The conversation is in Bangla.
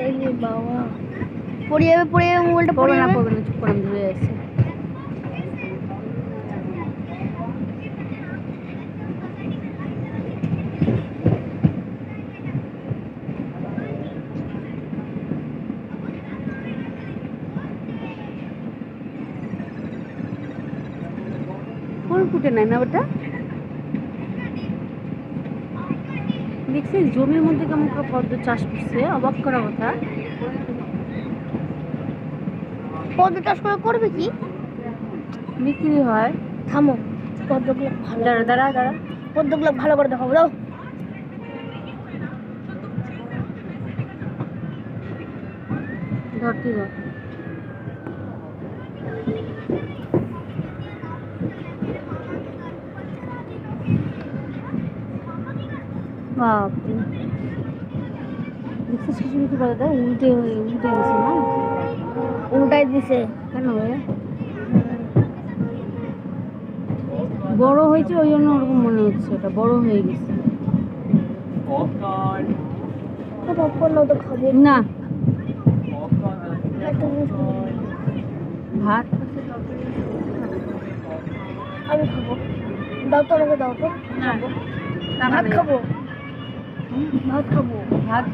এই যে বাবা পড়ে যাবে মোবাইলটা পড়ে যাবে। পড়বে না, চুপ করে ধরে আছে। ফুল ফুটে নাই না ওটা? দেখছি জমির মধ্যে কেমন করে পদ্ম চাষ করছে, অবাক করা কথা। পদ্ম চাষ করবে কি? বিক্রি হয়। থামো, পদ্মগুলো ভালো দাঁড়া পদ্মগুলো ভালো করে দেখাবো দাও। ধরতে দাও। বাপরে, দেখছিস কিছু কিছু পাতা উল্টে গেছে না? উল্টাই দিছে কেন রে? বড় হয়েছে ওই জন্য ওরকম মনে হচ্ছে, এটা বড় হয়ে গেছে। তো খাবো না, একটা জিনিস ভাত আমি খাবো, দাও তো আমাকে দাও তো। না, ভাত খাবো, ভাত খাবো। ভাত